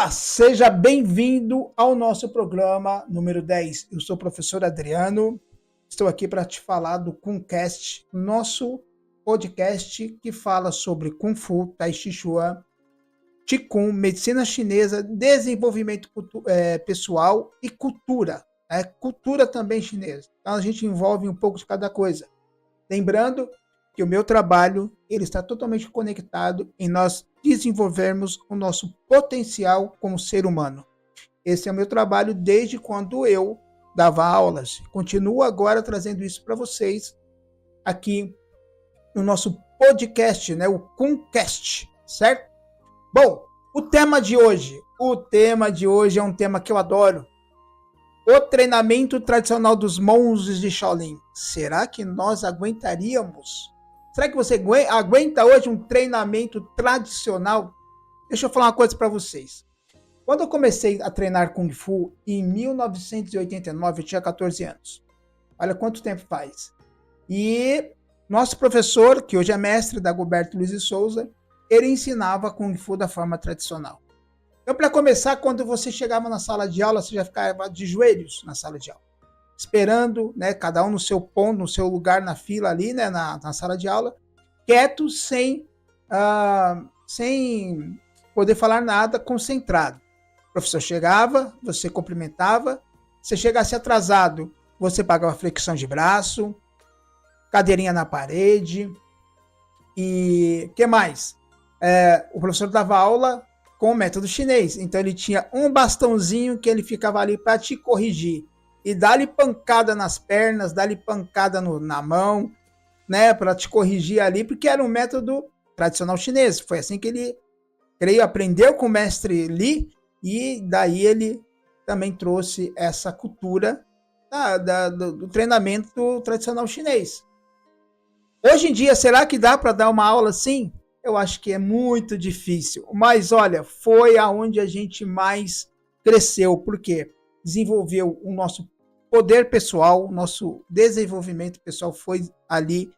Olá, seja bem-vindo ao nosso programa número 10. Eu sou o professor Adriano, estou aqui para te falar do KunCast, nosso podcast que fala sobre Kung Fu, Tai Chi Chuan, Qigong, medicina chinesa, desenvolvimento pessoal e cultura. Cultura também chinesa. Então a gente envolve um pouco de cada coisa. Lembrando que o meu trabalho ele está totalmente conectado em nós desenvolvermos o nosso potencial como ser humano. Esse é o meu trabalho desde quando eu dava aulas. Continuo agora trazendo isso para vocês aqui no nosso podcast, né, o KunCast, certo? Bom, o tema de hoje é um tema que eu adoro. O treinamento tradicional dos monges de Shaolin. Será que nós aguentaríamos? Será que você aguenta hoje um treinamento tradicional? Deixa eu falar uma coisa para vocês. Quando eu comecei a treinar Kung Fu em 1989, eu tinha 14 anos. Olha quanto tempo faz. E nosso professor, que hoje é mestre, Dagoberto Luiz de Souza, ele ensinava Kung Fu da forma tradicional. Então, para começar, quando você chegava na sala de aula, você já ficava de joelhos na sala de aula, esperando, né, cada um no seu ponto, no seu lugar na fila ali, né, na sala de aula, quieto, sem poder falar nada, concentrado. O professor chegava, você cumprimentava, se chegasse atrasado, você pagava flexão de braço, cadeirinha na parede, e o que mais? O professor dava aula com o método chinês, então ele tinha um bastãozinho que ele ficava ali para te corrigir, e dá-lhe pancada nas pernas, dá-lhe pancada na mão, né, para te corrigir ali, porque era um método tradicional chinês. Foi assim que ele, creio, aprendeu com o mestre Li, e daí ele também trouxe essa cultura do treinamento tradicional chinês. Hoje em dia, será que dá para dar uma aula assim? Eu acho que é muito difícil, mas olha, foi aonde a gente mais cresceu, porque desenvolveu o nosso poder pessoal, nosso desenvolvimento pessoal foi ali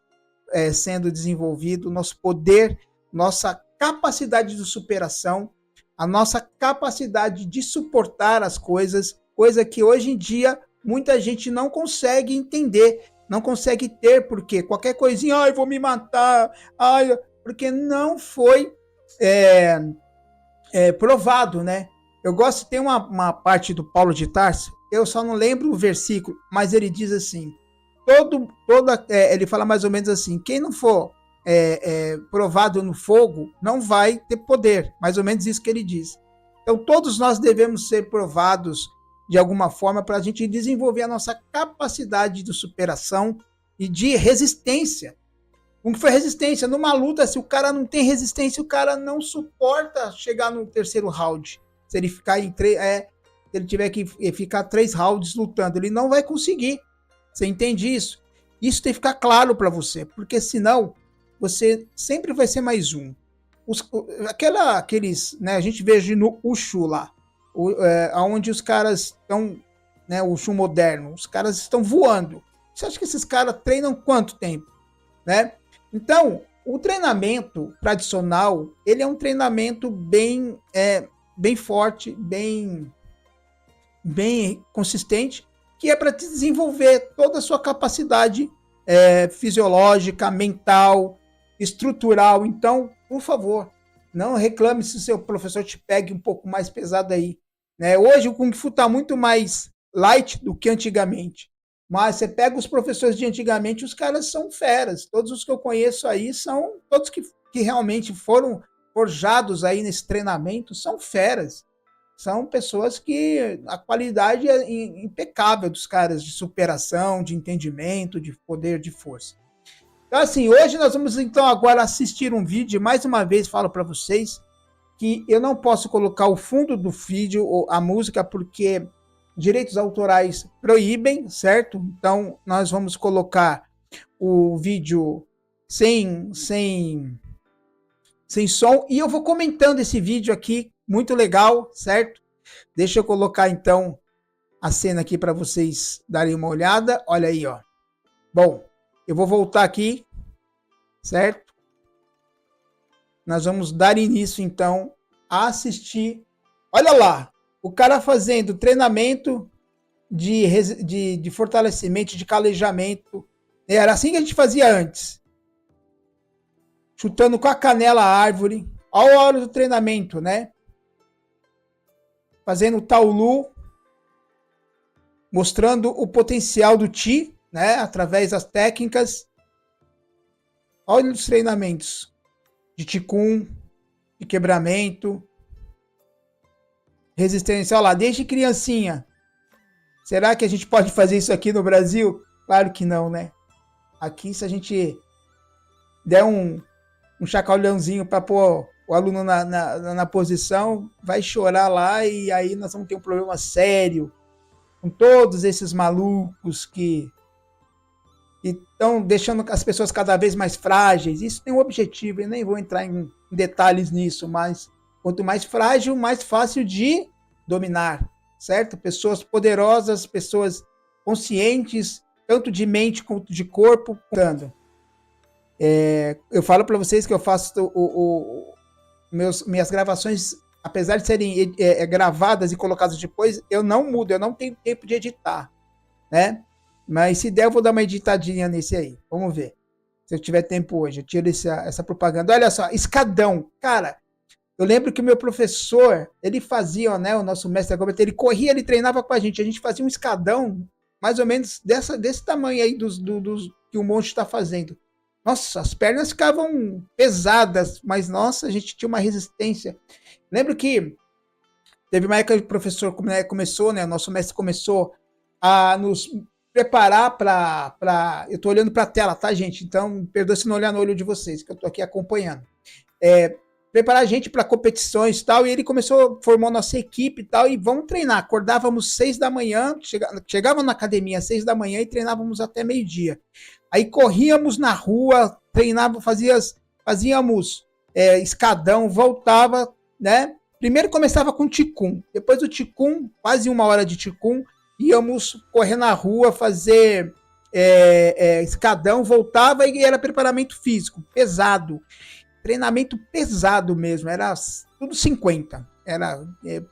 sendo desenvolvido, nosso poder, nossa capacidade de superação, a nossa capacidade de suportar as coisas, coisa que hoje em dia muita gente não consegue entender, não consegue ter, porque qualquer coisinha, eu vou me matar, porque não foi provado, né? Eu gosto, tem uma parte do Paulo de Tarso, eu só não lembro o versículo, mas ele diz assim, ele fala mais ou menos assim, quem não for provado no fogo, não vai ter poder, mais ou menos isso que ele diz. Então todos nós devemos ser provados de alguma forma para a gente desenvolver a nossa capacidade de superação e de resistência. Como foi resistência? Numa luta, se o cara não tem resistência, o cara não suporta chegar no terceiro round. Se ele ficar se ele tiver que ficar 3 rounds lutando, ele não vai conseguir. Você entende isso? Isso tem que ficar claro para você, porque senão você sempre vai ser mais um. Aqueles, né, a gente vê no Wushu lá, onde os caras estão, né, o Wushu moderno, os caras estão voando. Você acha que esses caras treinam quanto tempo, né? Então, o treinamento tradicional, ele é um treinamento bem forte, bem consistente, que é para desenvolver toda a sua capacidade fisiológica, mental, estrutural. Então, por favor, não reclame se o seu professor te pegue um pouco mais pesado aí, né? Hoje o Kung Fu está muito mais light do que antigamente. Mas você pega os professores de antigamente, os caras são feras. Todos os que eu conheço aí são todos que realmente foram forjados aí nesse treinamento, são feras. São pessoas que a qualidade é impecável dos caras de superação, de entendimento, de poder, de força. Então assim, hoje nós vamos então agora assistir um vídeo. Mais uma vez falo para vocês que eu não posso colocar o fundo do vídeo ou a música porque direitos autorais proíbem, certo? Então, nós vamos colocar o vídeo sem som e eu vou comentando esse vídeo aqui, muito legal, certo? Deixa eu colocar então a cena aqui para vocês darem uma olhada. Olha aí, ó. Bom, eu vou voltar aqui, certo? Nós vamos dar início então a assistir Olha lá, o cara fazendo treinamento de fortalecimento, de calejamento. Era assim que a gente fazia antes. Chutando com a canela a árvore. Olha a hora do treinamento, né? Fazendo taulu, mostrando o potencial do Ti, né? Através das técnicas. Olha os treinamentos de Ticum, de quebramento, resistência. Olha lá, desde criancinha. Será que a gente pode fazer isso aqui no Brasil? Claro que não, né? Aqui, se a gente der um chacoalhãozinho para pôr o aluno na posição, vai chorar lá e aí nós vamos ter um problema sério com todos esses malucos que estão deixando as pessoas cada vez mais frágeis. Isso tem um objetivo, eu nem vou entrar em detalhes nisso, mas quanto mais frágil, mais fácil de dominar, certo? Pessoas poderosas, pessoas conscientes, tanto de mente quanto de corpo. Eu falo para vocês que eu faço minhas gravações, apesar de serem gravadas e colocadas depois, eu não mudo, eu não tenho tempo de editar, né? Mas se der, eu vou dar uma editadinha nesse aí. Vamos ver. Se eu tiver tempo hoje, eu tiro essa propaganda. Olha só, escadão. Cara, eu lembro que o meu professor, ele fazia, né, o nosso mestre agora, ele corria, ele treinava com a gente fazia um escadão, mais ou menos desse tamanho aí dos que o monge está fazendo. Nossa, as pernas ficavam pesadas, mas nossa, a gente tinha uma resistência. Lembro que teve uma época que o professor começou, né, o nosso mestre começou a nos preparar para. Eu estou olhando para a tela, tá, gente? Então, perdoe se não olhar no olho de vocês, que eu estou aqui acompanhando. Preparar a gente para competições e tal, e ele começou, formou nossa equipe e tal, e vamos treinar. Acordávamos 6 da manhã, chegávamos na academia às 6 da manhã e treinávamos até meio-dia. Aí corríamos na rua, treinávamos, fazíamos escadão, voltava, né? Primeiro começava com ticum, depois do ticum, quase 1 hora de ticum, íamos correr na rua, fazer escadão, voltava e era preparamento físico, pesado. Treinamento pesado mesmo, era tudo 50. Era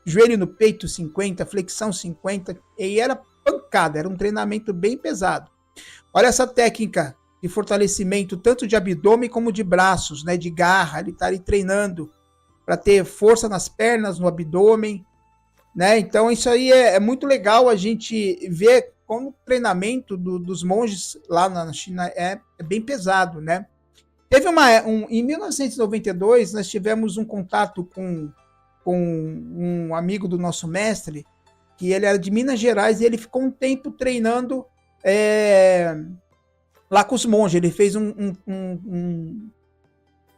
joelho no peito 50, flexão 50, e era pancada, era um treinamento bem pesado. Olha essa técnica de fortalecimento, tanto de abdômen como de braços, né, de garra, ele está ali treinando para ter força nas pernas, no abdômen, né? Então isso aí é muito legal a gente ver como o treinamento dos monges lá na China é bem pesado, né? Teve em 1992, nós tivemos um contato com um amigo do nosso mestre, que ele era de Minas Gerais, e ele ficou um tempo treinando lá com os monges. Ele fez um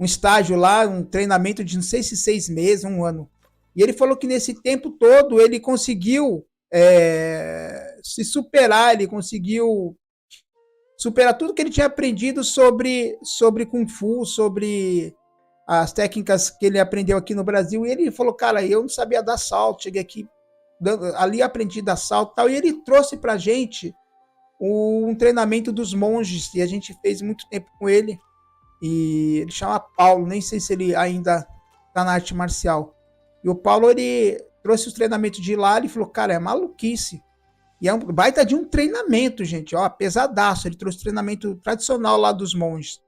estágio lá, um treinamento de não sei se 6 meses, 1 ano. E ele falou que nesse tempo todo ele conseguiu se superar, ele conseguiu superar tudo que ele tinha aprendido sobre Kung Fu, sobre as técnicas que ele aprendeu aqui no Brasil. E ele falou, cara, eu não sabia dar salto, cheguei aqui, ali aprendi a dar salto e tal. E ele trouxe pra gente um treinamento dos monges, e a gente fez muito tempo com ele. E ele chama Paulo, nem sei se ele ainda tá na arte marcial. E o Paulo, ele trouxe os treinamentos de lá, ele falou, cara, é maluquice. E é um baita de um treinamento, gente, ó, pesadaço. Ele trouxe treinamento tradicional lá dos monges.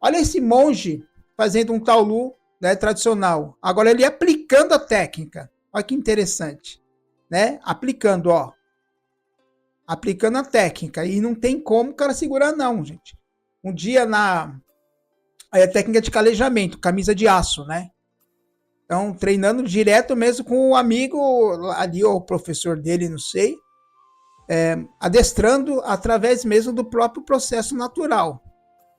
Olha esse monge fazendo um taolu, né, tradicional. Agora ele aplicando a técnica. Olha que interessante, né? Aplicando, ó. Aplicando a técnica. E não tem como o cara segurar, não, gente. Um dia na técnica de calejamento, camisa de aço, né? Então, treinando direto mesmo com o amigo ali, ou o professor dele, não sei. Adestrando através mesmo do próprio processo natural.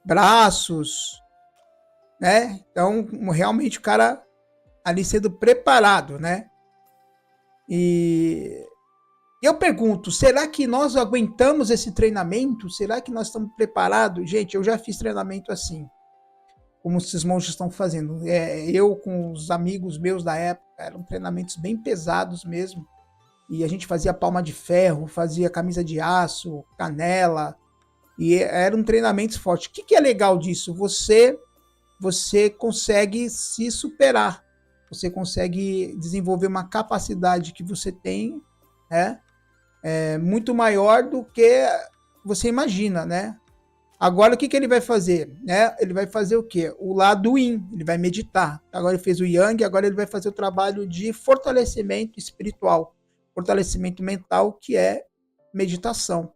Braços, né? Então, realmente o cara ali sendo preparado, né? E eu pergunto, será que nós aguentamos esse treinamento? Será que nós estamos preparados? Gente, eu já fiz treinamento assim, como esses monges estão fazendo. Eu com os amigos meus da época, eram treinamentos bem pesados mesmo. E a gente fazia palma de ferro, fazia camisa de aço, canela, e eram treinamentos fortes. O que é legal disso? Você consegue se superar, você consegue desenvolver uma capacidade que você tem, né? Muito maior do que você imagina, né? Agora, o que, que ele vai fazer? Né? Ele vai fazer o quê? O lado Yin, ele vai meditar. Agora ele fez o Yang, agora ele vai fazer o trabalho de fortalecimento espiritual, fortalecimento mental, que é meditação.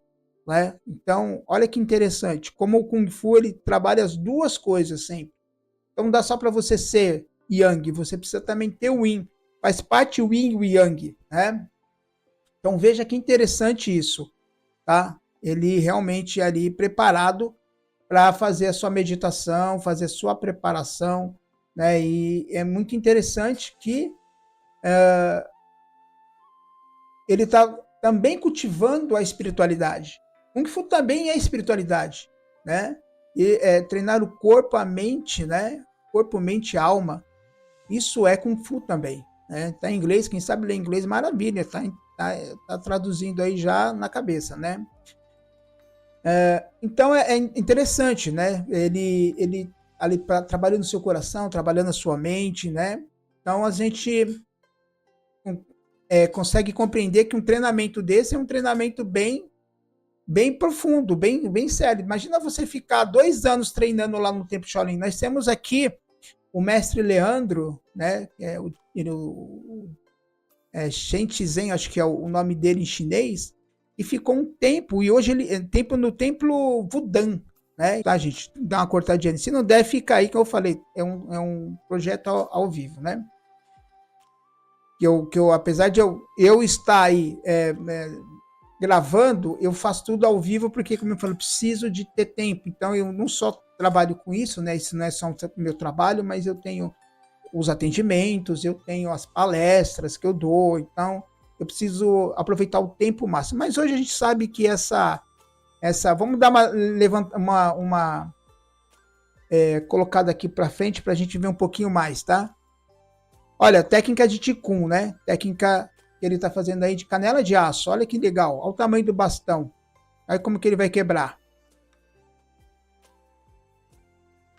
Né? Então, olha que interessante, como o Kung Fu ele trabalha as duas coisas sempre. Então, não dá só para você ser Yang, você precisa também ter o Yin. Faz parte o Yin e o Yang. Né? Então, veja que interessante isso. Tá? Ele realmente ali preparado para fazer a sua meditação, fazer a sua preparação, né? E é muito interessante que ele está também cultivando a espiritualidade. Kung Fu também é espiritualidade, né? E treinar o corpo, a mente, né? Corpo, mente e alma. Isso é Kung Fu também, né? Tá em inglês, quem sabe ler inglês, maravilha, tá traduzindo aí já na cabeça, né? Então é interessante, né? Ele ali trabalhando no seu coração, trabalhando na sua mente, né? Então a gente consegue compreender que um treinamento desse é um treinamento bem profundo, bem sério. Imagina você ficar 2 anos treinando lá no Templo Shaolin. Nós temos aqui o mestre Leandro, né? Shen Tizen, acho que é o nome dele em chinês, e ficou um tempo, e hoje ele tempo no templo Wudan, né? Tá, gente, dá uma cortadinha. Se não der, fica aí que eu falei, é um projeto ao vivo, né? Que eu apesar de eu estar aí gravando, eu faço tudo ao vivo, porque, como eu falei, preciso de ter tempo. Então, eu não só trabalho com isso, né? Isso não é só o meu trabalho, mas eu tenho os atendimentos, eu tenho as palestras que eu dou, então eu preciso aproveitar o tempo máximo. Mas hoje a gente sabe que essa vamos dar uma colocada aqui para frente para a gente ver um pouquinho mais, tá? Olha, técnica de Ticum, né? Técnica que ele está fazendo aí de canela de aço. Olha que legal. Olha o tamanho do bastão. Olha como que ele vai quebrar.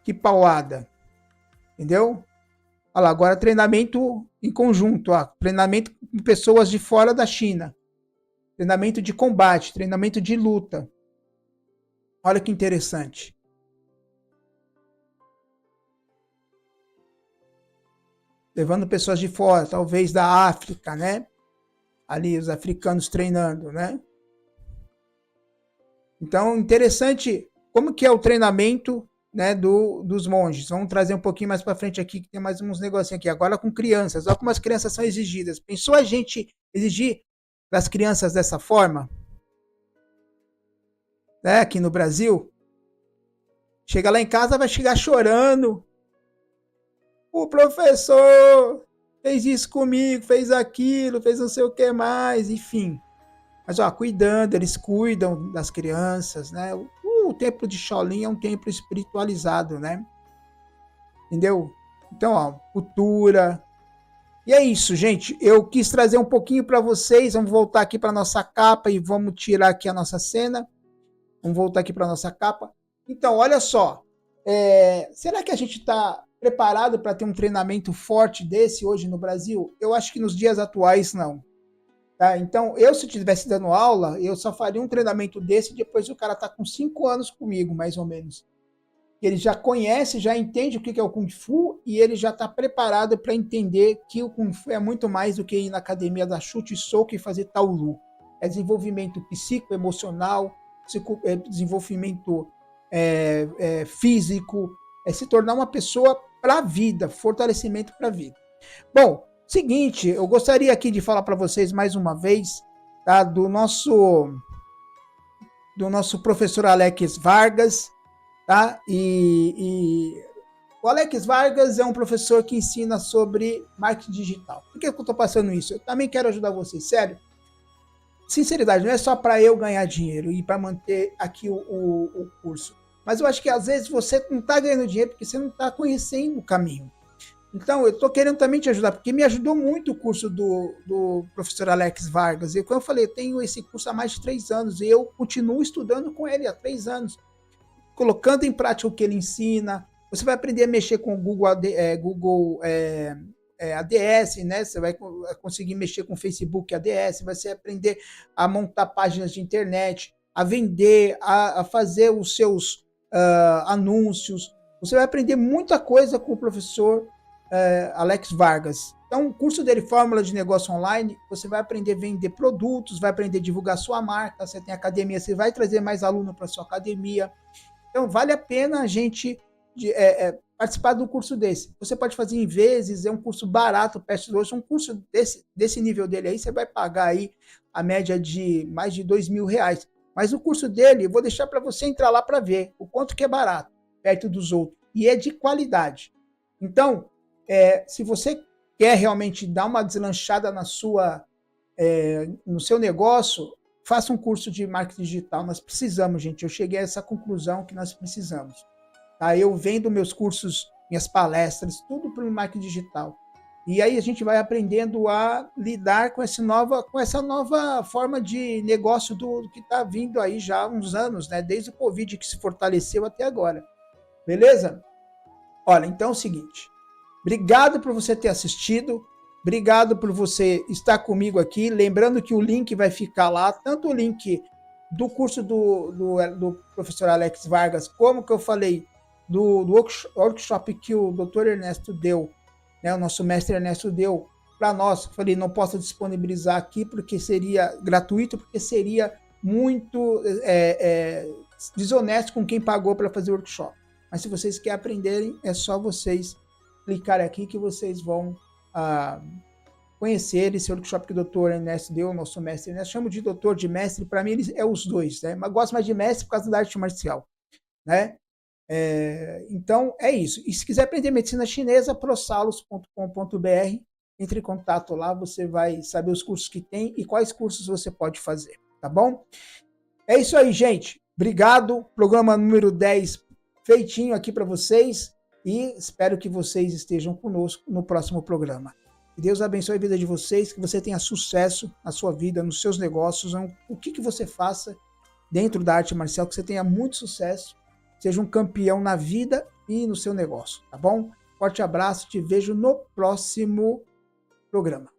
Que paulada. Entendeu? Olha lá, agora treinamento em conjunto. Ó. Treinamento com pessoas de fora da China. Treinamento de combate. Treinamento de luta. Olha que interessante. Levando pessoas de fora, talvez da África, né? Ali, os africanos treinando, né? Então, interessante como que é o treinamento, né, dos monges. Vamos trazer um pouquinho mais para frente aqui, que tem mais uns negocinhos aqui. Agora com crianças. Olha como as crianças são exigidas. Pensou a gente exigir das crianças dessa forma? Né, aqui no Brasil? Chega lá em casa, vai chegar chorando. O professor fez isso comigo, fez aquilo, fez não sei o que mais, enfim. Mas, ó, cuidando, eles cuidam das crianças, né? O templo de Shaolin é um templo espiritualizado, né? Entendeu? Então, ó, cultura. E é isso, gente. Eu quis trazer um pouquinho para vocês. Vamos voltar aqui para nossa capa e vamos tirar aqui a nossa cena. Vamos voltar aqui para nossa capa. Então, olha só. Será que a gente está preparado para ter um treinamento forte desse hoje no Brasil? Eu acho que nos dias atuais não. Tá? Então, se estivesse dando aula, eu só faria um treinamento desse depois o cara tá com 5 anos comigo, mais ou menos. Ele já conhece, já entende o que é o Kung Fu e ele já está preparado para entender que o Kung Fu é muito mais do que ir na academia dar chute e soco e fazer Taolu. É desenvolvimento psicoemocional, desenvolvimento físico, é se tornar uma pessoa para a vida, fortalecimento para a vida. Bom, seguinte, eu gostaria aqui de falar para vocês mais uma vez, tá, do nosso professor Alex Vargas, tá? E o Alex Vargas é um professor que ensina sobre marketing digital. Por que eu estou passando isso? Eu também quero ajudar vocês, sério. Sinceridade, não é só para eu ganhar dinheiro e para manter aqui o curso. Mas eu acho que às vezes você não está ganhando dinheiro porque você não está conhecendo o caminho. Então, eu estou querendo também te ajudar, porque me ajudou muito o curso do professor Alex Vargas. E como eu falei, eu tenho esse curso há mais de 3 anos e eu continuo estudando com ele há 3 anos, colocando em prática o que ele ensina. Você vai aprender a mexer com o Google ADS, né? Você vai conseguir mexer com Facebook ADS, vai aprender a montar páginas de internet, a vender, a fazer os seus anúncios. Você vai aprender muita coisa com o professor Alex Vargas. Então, o curso dele, Fórmula de Negócio Online, você vai aprender a vender produtos, vai aprender a divulgar sua marca. Você tem academia, você vai trazer mais aluno para sua academia. Então, vale a pena a gente participar de um curso desse. Você pode fazer em vezes, é um curso barato, perto de hoje, um curso desse nível dele aí, você vai pagar aí a média de mais de R$2.000. Mas o curso dele, eu vou deixar para você entrar lá para ver o quanto que é barato, perto dos outros. E é de qualidade. Então, se você quer realmente dar uma deslanchada no seu negócio, faça um curso de marketing digital. Nós precisamos, gente. Eu cheguei a essa conclusão que nós precisamos. Tá? Eu vendo meus cursos, minhas palestras, tudo pelo marketing digital. E aí a gente vai aprendendo a lidar com essa nova forma de negócio que está vindo aí já há uns anos, né? Desde o Covid que se fortaleceu até agora. Beleza? Olha, então é o seguinte. Obrigado por você ter assistido. Obrigado por você estar comigo aqui. Lembrando que o link vai ficar lá, tanto o link do curso do professor Alex Vargas, como que eu falei, do workshop que o Dr. Ernesto deu, né, o nosso mestre Ernesto deu para nós. Eu falei, não posso disponibilizar aqui porque seria gratuito, porque seria muito desonesto com quem pagou para fazer o workshop. Mas se vocês querem aprenderem, é só vocês clicar aqui que vocês vão conhecer esse workshop que o Dr. Ernesto deu, o nosso mestre Ernesto. Chamo de doutor, de mestre, para mim ele é os dois, né? Mas gosto mais de mestre por causa da arte marcial, né? Então é isso. E se quiser aprender medicina chinesa, prosalos.com.br, entre em contato lá, você vai saber os cursos que tem e quais cursos você pode fazer, tá bom? É isso aí, gente. Obrigado. Programa número 10 feitinho aqui para vocês e espero que vocês estejam conosco no próximo programa. Que Deus abençoe a vida de vocês, que você tenha sucesso na sua vida, nos seus negócios, o que você faça dentro da arte marcial, que você tenha muito sucesso, seja um campeão na vida e no seu negócio, tá bom? Forte abraço, te vejo no próximo programa.